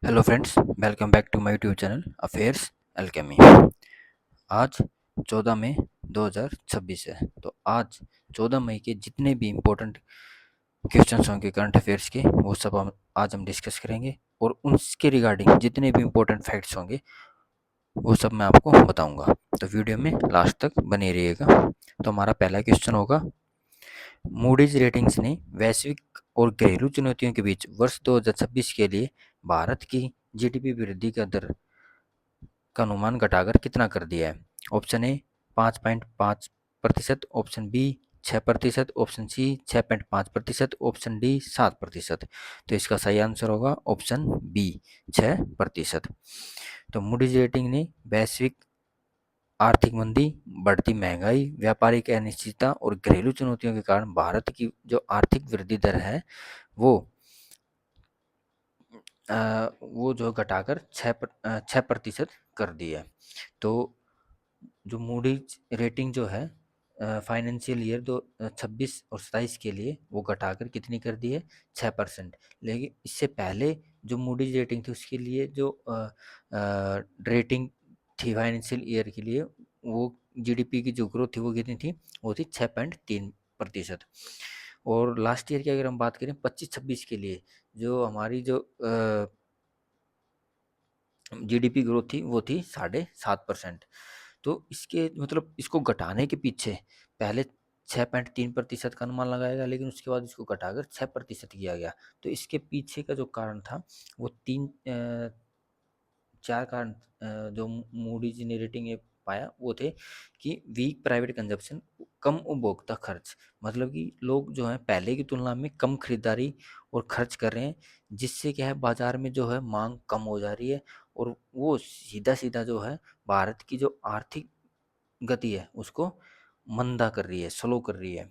Hello friends, welcome back to my YouTube channel affairs alchemy. आज 14 मई 2026 है। तो आज 14 मई के जितने भी इम्पोर्टेंट क्वेश्चंस होंगे करंट अफेयर्स के, वो सब हम डिस्कस करेंगे। और उसके रिगार्डिंग जितने भी इम्पोर्टेंट फैक्ट्स होंगे वो सब मैं आपको बताऊंगा। तो वीडियो में लास्ट तक बने रहिएगा। तो हमारा पहला क्वेश्चन होगा, मूडीज रेटिंग्स ने वैश्विक और घरेलू चुनौतियों के बीच वर्ष 2026 के लिए भारत की जीडीपी वृद्धि का दर का अनुमान घटाकर कितना कर दिया है? Option A 5.5%, option B 6%, option C 6.5%, option D 7%। तो इसका सही आंसर होगा ऑप्शन बी 6%। तो मूडीज रेटिंग ने वैश्विक आर्थिक मंदी, बढ़ती महंगाई, व्यापारिक अनिश्चितता और घरेलू चुनौतियों के कारण भारत की जो आर्थिक वृद्धि दर है वो वो जो घटाकर 6% कर दी है। तो जो मूडीज रेटिंग जो है फाइनेंशियल ईयर दो 26 और 27 के लिए वो घटाकर कितनी कर दी है? 6%। लेकिन इससे पहले जो मूडीज रेटिंग थी उसके लिए जो रेटिंग थी फाइनेंशियल ईयर के लिए, वो जीडीपी की जो ग्रोथ थी वो कितनी थी? वो थी 6.3%। और लास्ट ईयर की अगर हम बात करें 25-26 के लिए, जो हमारी जो जीडीपी ग्रोथ थी वो थी 7.5%। तो इसके मतलब इसको घटाने के पीछे पहले 6.3% का अनुमान लगाया गया, लेकिन उसके बाद इसको घटाकर 6% किया गया। तो इसके पीछे का जो कारण था वो चार कारण जो मूडीज ने रेटिंग में पाया वो थे कि वीक प्राइवेट कंजप्शन, कम उपभोक्ता खर्च। मतलब कि लोग जो है पहले की तुलना में कम खरीदारी और खर्च कर रहे हैं, जिससे क्या है बाजार में जो है मांग कम हो जा रही है। और वो सीधा सीधा जो है भारत की जो आर्थिक गति है उसको मंदा कर रही है, स्लो कर रही है।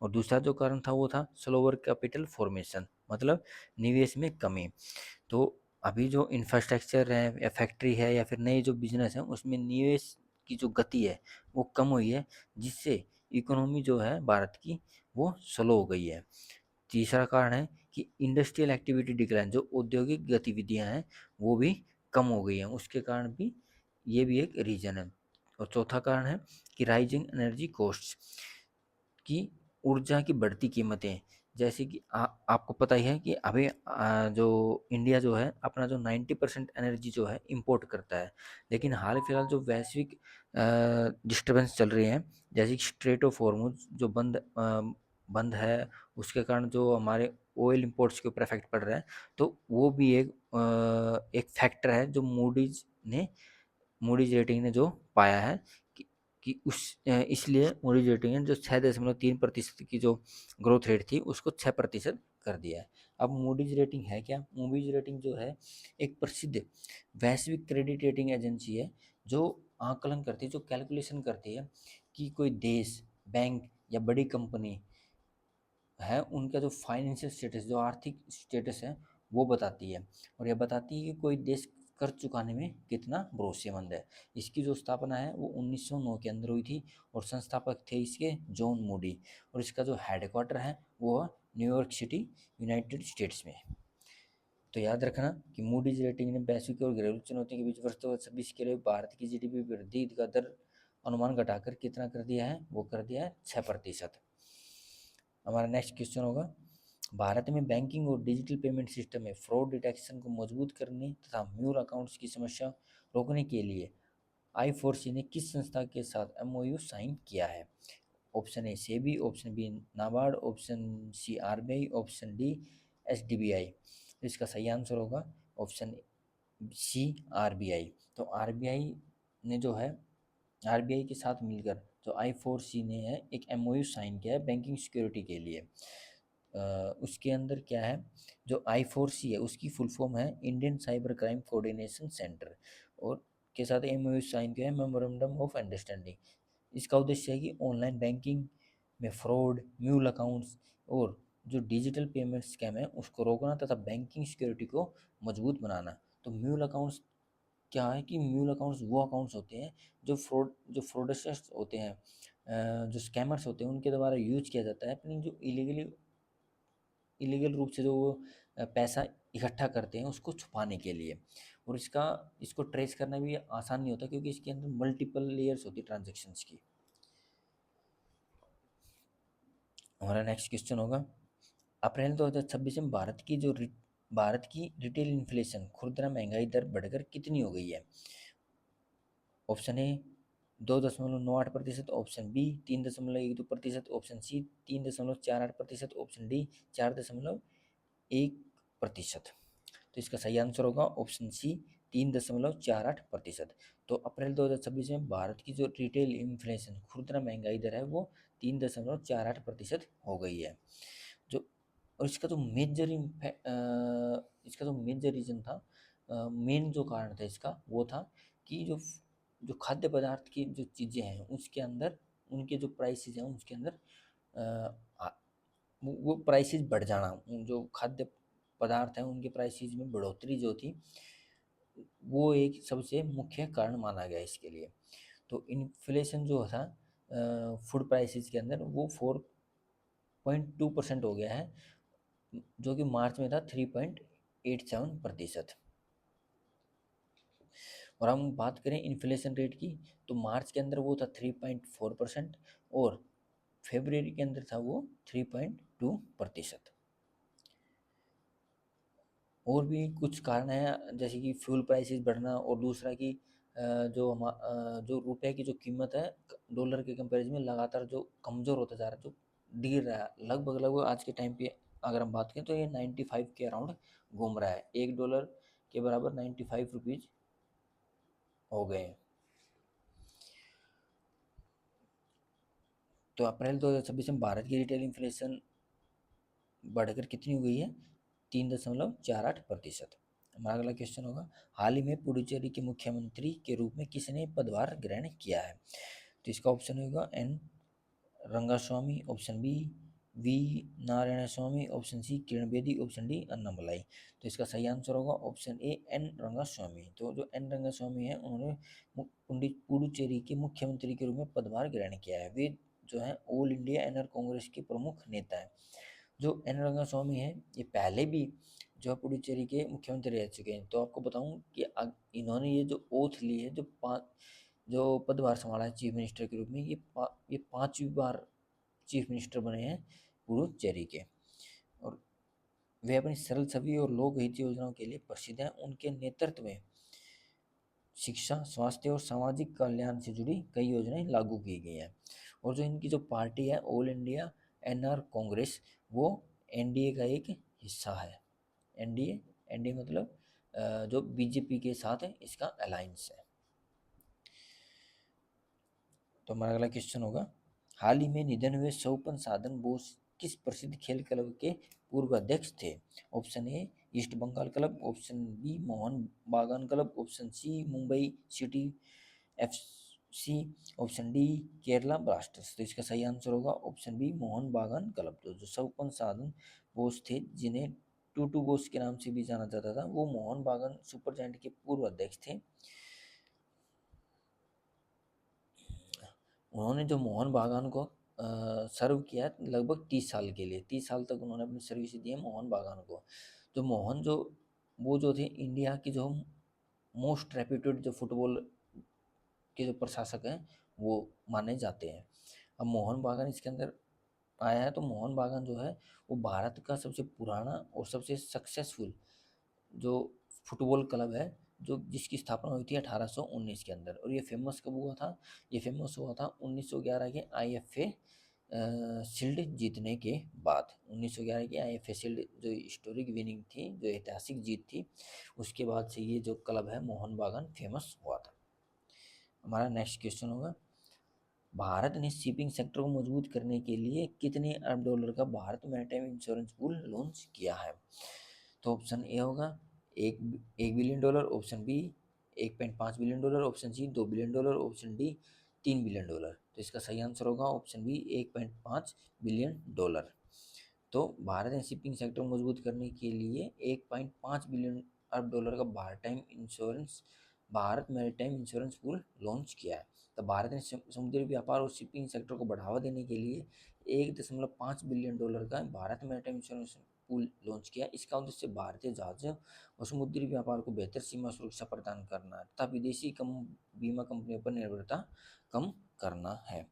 और दूसरा जो कारण था वो था स्लोअर कैपिटल फॉर्मेशन, मतलब निवेश में कमी। तो अभी जो इंफ्रास्ट्रक्चर है या फैक्ट्री है या फिर नए जो बिजनेस है उसमें निवेश की जो गति है वो कम हुई है, जिससे इकोनॉमी जो है भारत की वो स्लो हो गई है। तीसरा कारण है कि इंडस्ट्रियल एक्टिविटी डिक्लाइन, जो औद्योगिक गतिविधियां हैं वो भी कम हो गई हैं, उसके कारण भी ये भी एक रीजन है। और चौथा कारण है कि राइजिंग एनर्जी कॉस्ट्स, कि ऊर्जा की बढ़ती कीमतें। जैसे कि आपको पता ही है कि अभी जो इंडिया जो है अपना जो 90% एनर्जी जो है इंपोर्ट करता है। लेकिन हाल फिलहाल जो वैश्विक डिस्टरबेंस चल रही हैं, जैसे कि स्ट्रेट ऑफ हॉर्मुज जो बंद है, उसके कारण जो हमारे ऑयल इंपोर्ट्स के ऊपर इफेक्ट पड़ रहा है। तो वो भी एक फैक्टर है जो मूडीज रेटिंग ने जो पाया है कि, इसलिए मूडीज रेटिंग ने जो 6.3% की जो ग्रोथ रेट थी उसको 6% कर दिया है। अब मूडीज रेटिंग है क्या? मूडीज रेटिंग जो है एक प्रसिद्ध वैश्विक क्रेडिट रेटिंग एजेंसी है, जो आकलन करती है, जो कैलकुलेशन करती है कि कोई देश, बैंक या बड़ी कंपनी है उनका जो फाइनेंशियल स्टेटस, जो आर्थिक स्टेटस है वो बताती है। और यह बताती है कि कोई देश कर्ज चुकाने में कितना भरोसेमंद है। इसकी जो स्थापना है वो 1909 के अंदर हुई थी और संस्थापक थे इसके जॉन मूडी। और इसका जो हेडक्वार्टर है वो है न्यूयॉर्क सिटी, यूनाइटेड स्टेट्स में। तो याद रखना कि मूडीज रेटिंग ने वैश्विक और घरेलू चुनौतियों के बीच वर्ष 2026 के लिए भारत की जीडीपी वृद्धि का दर अनुमान घटाकर कितना कर दिया है? वो कर दिया है 6%। हमारा नेक्स्ट क्वेश्चन होगा, भारत में बैंकिंग और डिजिटल पेमेंट सिस्टम में फ्रॉड डिटेक्शन को मजबूत करने तथा म्यूल अकाउंट्स की समस्या रोकने के लिए आई4सी ने किस संस्था के साथ एमओयू साइन किया है? Option A SEBI, option B NABARD, option C RBI, option D SIDBI. तो इसका सही आंसर होगा ऑप्शन सी आरबीआई। तो आरबीआई ने जो है आरबीआई के साथ मिलकर जो आई4सी ने है एक एमओयू साइन किया है बैंकिंग सिक्योरिटी के लिए। उसके अंदर क्या है, जो आई4सी है उसकी फुल फॉर्म है Indian cyber crime coordination centre, और के साथ एमओयू साइन किया है मेमोरेंडम ऑफ अंडरस्टैंडिंग। इसका उद्देश्य है कि ऑनलाइन बैंकिंग में फ्रॉड, म्यूल अकाउंट्स और जो डिजिटल पेमेंट स्कैम है उसको रोकना तथा बैंकिंग सिक्योरिटी को मजबूत बनाना। तो म्यूल अकाउंट्स क्या है कि म्यूल अकाउंट्स वो अकाउंट्स होते हैं जो फ्रॉडस्टर्स होते हैं, जो स्कैमर्स होते हैं उनके द्वारा यूज किया जाता है अपनी जो इलीगल रूप से जो वो पैसा इकट्ठा करते हैं उसको छुपाने के लिए। और इसको ट्रेस करना भी आसान नहीं होता क्योंकि इसके अंदर मल्टीपल लेयर्स होती है ट्रांजेक्शन्स की। हमारा नेक्स्ट क्वेश्चन होगा, अप्रैल 2026 में भारत की रिटेल इन्फ्लेशन खुदरा महंगाई दर बढ़कर कितनी हो गई है? Option A 2.98%, option B 3.12%, option C 3.48%, option D 4.1%। तो इसका सही आंसर होगा ऑप्शन सी 3.48%। तो अप्रैल 2026 में भारत की जो रिटेल इन्फ्लेशन खुदरा महंगाई दर है वो 3.48% हो गई है। जो और इसका जो मेजर रीज़न था, मेन जो कारण था इसका वो था कि जो खाद्य पदार्थ की जो चीज़ें हैं उसके अंदर उनके जो प्राइसेस हैं उसके अंदर अ, आ- वो प्राइसेस बढ़ जाना, जो खाद्य पदार्थ हैं उनके प्राइसेस में बढ़ोतरी जो थी वो एक सबसे मुख्य कारण माना गया इसके लिए। तो इन्फ्लेशन जो था फूड प्राइसेस के अंदर वो 4.2% हो गया है, जो कि मार्च में था 3.87%। और हम बात करें इन्फ्लेशन रेट की तो मार्च के अंदर वो था 3.4% और फरवरी के अंदर था वो 3.2%। और भी कुछ कारण हैं जैसे कि फ्यूल प्राइसेस बढ़ना और दूसरा कि जो रुपए की जो कीमत है डॉलर के कंपैरिजन में लगातार जो कमज़ोर होता जा रहा है, जो गिर रहा है, लगभग लगभग आज के टाइम पे अगर हम बात करें तो ये 95 के अराउंड घूम रहा है, $1 के बराबर 95 रुपीज़ हो गए हैं। तो अप्रैल 2026 में भारत की रिटेल इन्फ्लेशन बढ़कर कितनी हो गई है? 3.48%। हमारा अगला क्वेश्चन होगा, हाल ही में पुडुचेरी के मुख्यमंत्री के रूप में किसने पदभार ग्रहण किया है? तो इसका ऑप्शन होगा N Rangaswamy, option B V Narayanaswamy, option C Kiran Bedi, option D Annamalai. तो इसका सही आंसर होगा ऑप्शन ए एन रंगास्वामी। तो जो एन रंगास्वामी है उन्होंने पुडुचेरी के मुख्यमंत्री के रूप में पदभार ग्रहण किया है। वे जो है ऑल इंडिया एनआर कांग्रेस के प्रमुख नेता है। जो एन रंगास्वामी है ये पहले भी जो है पुडुचेरी के मुख्यमंत्री रह चुके हैं। तो आपको बताऊं कि इन्होंने ये जो ओथ ली है, जो पदभार संभाला है चीफ मिनिस्टर के रूप में, ये 5वीं बार चीफ मिनिस्टर बने हैं पुडुचेरी के। और वे अपनी सरल छवि और लोकहित योजनाओं के लिए प्रसिद्ध हैं। उनके नेतृत्व में शिक्षा, स्वास्थ्य और सामाजिक कल्याण से जुड़ी कई योजनाएं लागू की गई हैं। और जो इनकी जो पार्टी है ऑल इंडिया एनआर कांग्रेस, वो एनडीए का एक हिस्सा है। एनडीए एनडीए मतलब जो बीजेपी के साथ है इसका अलायंस है। तो हमारा अगला क्वेश्चन होगा, हाल ही में निधन हुए स्वपन साधन बोस किस प्रसिद्ध खेल क्लब के पूर्व अध्यक्ष थे? Option A East Bengal Club, option B Mohun Bagan Club, option C Mumbai City FC, option D Kerala Blasters. तो इसका सही आंसर होगा option B Mohun Bagan club. तो जो स्वपन साधन बोस थे जिन्हें टूटू बोस के नाम से भी जाना जाता था, वो मोहन बागान सुपर जायंट के पूर्व अध्यक्ष थे। उन्होंने जो मोहन बागान को सर्व किया लगभग 30 साल के लिए, 30 साल तक उन्होंने अपनी सर्विस दी है मोहन बागान को। जो मोहन जो वो जो थे इंडिया की जो मोस्ट रेप्यूटेड जो फुटबॉल के जो प्रशासक हैं वो माने जाते हैं। अब मोहन बागान इसके अंदर आया है, तो मोहन बागान जो है वो भारत का सबसे पुराना और सबसे सक्सेसफुल जो फुटबॉल क्लब है, जो जिसकी स्थापना हुई थी 1819 के अंदर। और ये फेमस कब हुआ था? ये फेमस हुआ था 1911 के आईएफए शील्ड जीतने के बाद। 1911 की आईएफए शील्ड जो हिस्टोरिक विनिंग थी, जो ऐतिहासिक जीत थी, उसके बाद से ये जो क्लब है मोहन बागान फेमस हुआ था। हमारा नेक्स्ट क्वेश्चन होगा, भारत ने शिपिंग सेक्टर को मजबूत करने के लिए कितने अरब डॉलर का Bharat maritime insurance pool launch किया है? तो ऑप्शन ए होगा एक 1 billion dollar, option B 1.5 billion dollar, option C 2 billion dollar, option D 3 billion dollar. तो इसका सही आंसर होगा ऑप्शन बी 1.5 बिलियन डॉलर। तो भारत ने शिपिंग सेक्टर को मजबूत करने के लिए 1.5 बिलियन अरब डॉलर का Bharat maritime insurance pool launch किया है। तो भारत ने समुद्री व्यापार और शिपिंग सेक्टर को बढ़ावा देने के लिए 1.5 बिलियन डॉलर का Bharat maritime insurance pool launch किया। इसका उद्देश्य भारतीय जहाज और समुद्री व्यापार को बेहतर सीमा सुरक्षा प्रदान करना है तथा विदेशी कम बीमा कंपनियों पर निर्भरता कम करना है।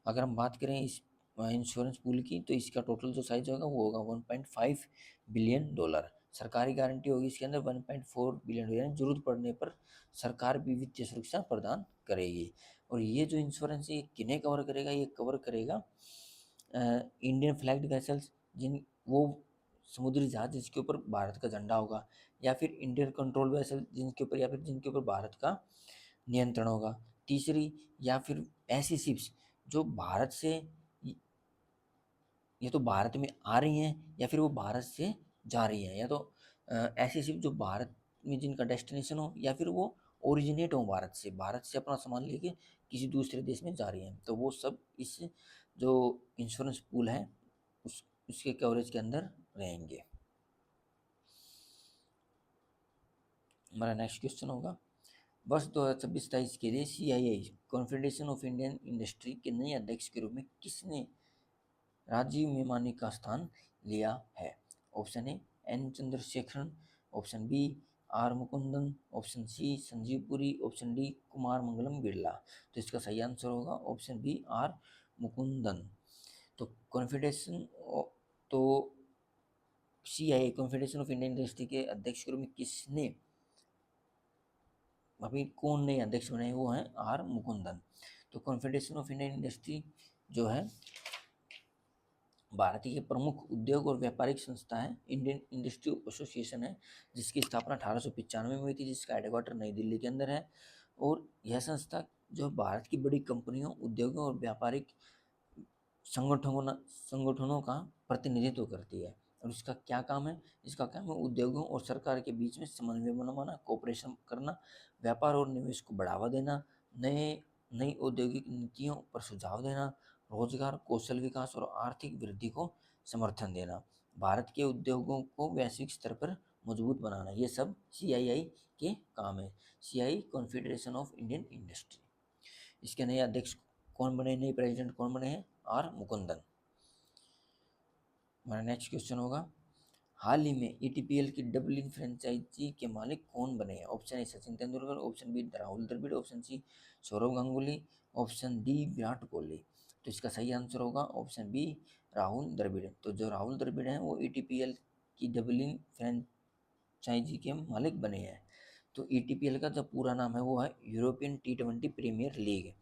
अगर हम बात करें इस इंश्योरेंस पूल की, तो इसका टोटल जो साइज होगा वो होगा 1.5 बिलियन डॉलर। सरकारी गारंटी होगी इसके अंदर 1.4 बिलियन डॉलर। जरूरत पड़ने पर सरकार भी वित्तीय सुरक्षा प्रदान करेगी। और ये जो इंश्योरेंस है ये किन्हें कवर करेगा? ये कवर करेगा इंडियन फ्लैग्ड वेसल्स, जिन वो समुद्री जहाज जिसके ऊपर भारत का झंडा होगा, या फिर इंडियन कंट्रोल वेसल जिनके ऊपर, या फिर जिनके ऊपर भारत का नियंत्रण होगा। तीसरी, या फिर ऐसी शिप्स जो भारत से या तो भारत में आ रही हैं या फिर वो भारत से जा रही हैं, या तो ऐसी शिप जो भारत में जिनका डेस्टिनेशन हो, या फिर वो ओरिजिनेट हो भारत से अपना सामान लेके किसी दूसरे देश में जा रही हैं, तो वो सब इस जो इंश्योरेंस पूल है उसके कवरेज के अंदर रहेंगे। हमारा नेक्स्ट क्वेश्चन होगा, वर्ष 2026-27 के लिए CII confederation of Indian industry के नए अध्यक्ष के रूप में किसने राजीव मेमानी का स्थान लिया है? Option A N Chandrasekaran, option B R Mukundan, option C Sanjiv Puri, option D Kumar Mangalam Birla. तो इसका सही आंसर होगा ऑप्शन बी आर मुकुंदन। तो कॉन्फेडरेशन तो CII confederation of Indian industry के अध्यक्ष के रूप में किसने, अभी कौन नए अध्यक्ष बने, वो हैं आर मुकुंदन। तो कॉन्फेडरेशन ऑफ इंडियन इंडस्ट्री जो है भारत की प्रमुख उद्योग और व्यापारिक संस्था है, इंडियन इंडस्ट्री एसोसिएशन है, जिसकी स्थापना 1895 में हुई थी, जिसका हेडक्वार्टर नई दिल्ली के अंदर है। और यह संस्था जो भारत की बड़ी कंपनियों, उद्योगों और व्यापारिक संगठनों का प्रतिनिधित्व करती है। और इसका क्या काम है? इसका काम है उद्योगों और सरकार के बीच में समन्वय बनाना, कोऑपरेशन करना, व्यापार और निवेश को बढ़ावा देना, नई औद्योगिक नीतियों पर सुझाव देना, रोजगार, कौशल विकास और आर्थिक वृद्धि को समर्थन देना, भारत के उद्योगों को वैश्विक स्तर पर मजबूत बनाना, ये सब CII के काम है। CII confederation of Indian industry. इसके नए अध्यक्ष कौन बने, नए प्रेसिडेंट कौन बने हैं? आर मुकुंदन। हमारा नेक्स्ट क्वेश्चन होगा, हाल ही में ETPL की डबलिन फ्रेंचाइजी के मालिक कौन बने हैं? Option A Sachin Tendulkar, option B Rahul Dravid, option C Sourav Ganguly, option D Virat Kohli. तो इसका सही आंसर होगा ऑप्शन बी राहुल द्रविड़। तो जो राहुल द्रविड़ हैं वो ETPL की डबलिन फ्रेंचाइजी के मालिक बने हैं। तो ETPL का जो पूरा नाम है वो है यूरोपियन T20 प्रीमियर लीग।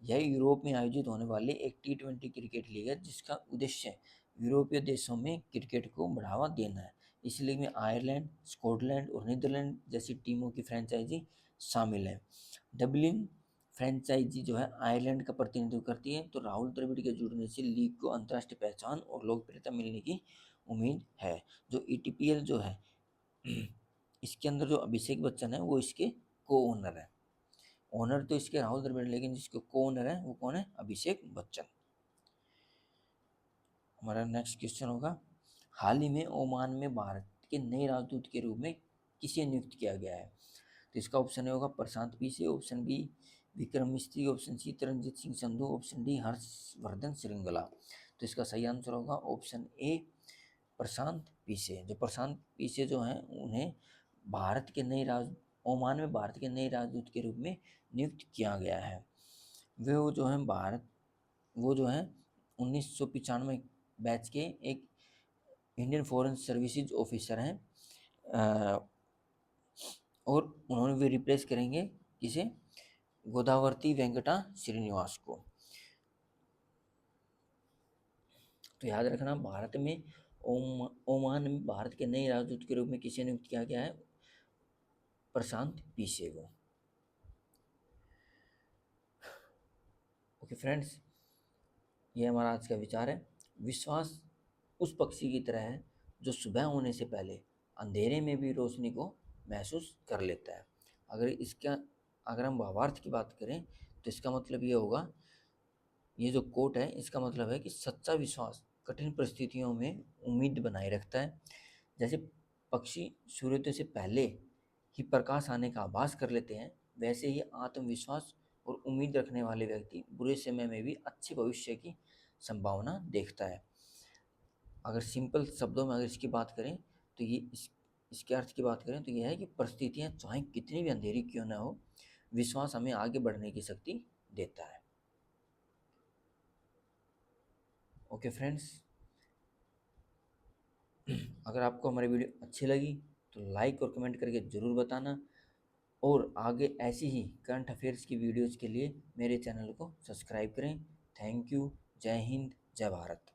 यह यूरोप में आयोजित होने वाली एक T20 क्रिकेट लीग है, जिसका उद्देश्य यूरोपीय देशों में क्रिकेट को बढ़ावा देना है। इस लीग में आयरलैंड, स्कॉटलैंड और नीदरलैंड जैसी टीमों की फ्रेंचाइजी शामिल है। डबलिन फ्रेंचाइजी जो है आयरलैंड का प्रतिनिधित्व करती है। तो राहुल द्रविड़ के जुड़ने से लीग को अंतर्राष्ट्रीय पहचान और लोकप्रियता मिलने की उम्मीद है। जो ETPL जो है इसके अंदर जो अभिषेक बच्चन है वो इसके को ओनर है। ओनर तो इसके राहुल द्रविड़, लेकिन जिसके को ओनर है वो कौन है? अभिषेक बच्चन। हमारा नेक्स्ट क्वेश्चन होगा, हाल ही में ओमान में भारत के नए राजदूत के रूप में किसे नियुक्त किया गया है? तो इसका ऑप्शन ए होगा प्रशांत पीसे, option B Vikram Misri, option C Taranjit Singh Sandhu, option D Harshvardhan Shringla. तो इसका सही आंसर होगा ऑप्शन ए प्रशांत पीसे। जो प्रशांत पीसे जो हैं उन्हें भारत के नए ओमान में भारत के नए राजदूत के रूप में नियुक्त किया गया है। वो जो हैं 1995 बैच के एक इंडियन फॉरेन सर्विसेज ऑफिसर हैं, और उन्होंने भी रिप्लेस करेंगे किसे? गोदावरी वेंकटा श्रीनिवास को। तो याद रखना, भारत में ओमान में भारत के नए राजदूत के रूप में किसे नियुक्त किया गया है? प्रशांत पीसे को। ओके फ्रेंड्स, ये हमारा आज का विचार है। विश्वास उस पक्षी की तरह है जो सुबह होने से पहले अंधेरे में भी रोशनी को महसूस कर लेता है। अगर हम भावार्थ की बात करें तो इसका मतलब ये होगा, ये जो कोट है इसका मतलब है कि सच्चा विश्वास कठिन परिस्थितियों में उम्मीद बनाए रखता है। जैसे पक्षी सूर्योदय से पहले ही प्रकाश आने का आभास कर लेते हैं, वैसे ही आत्मविश्वास और उम्मीद रखने वाले व्यक्ति बुरे समय में भी अच्छे भविष्य की संभावना देखता है। अगर सिंपल शब्दों में अगर इसकी बात करें तो ये इसके अर्थ की बात करें तो यह है कि परिस्थितियाँ चाहे कितनी भी अंधेरी क्यों ना हो, विश्वास हमें आगे बढ़ने की शक्ति देता है। ओके फ्रेंड्स, अगर आपको हमारी वीडियो अच्छी लगी तो लाइक और कमेंट करके ज़रूर बताना, और आगे ऐसी ही करंट अफेयर्स की वीडियोज़ के लिए मेरे चैनल को सब्सक्राइब करें। Thank you. जय हिंद, जय भारत।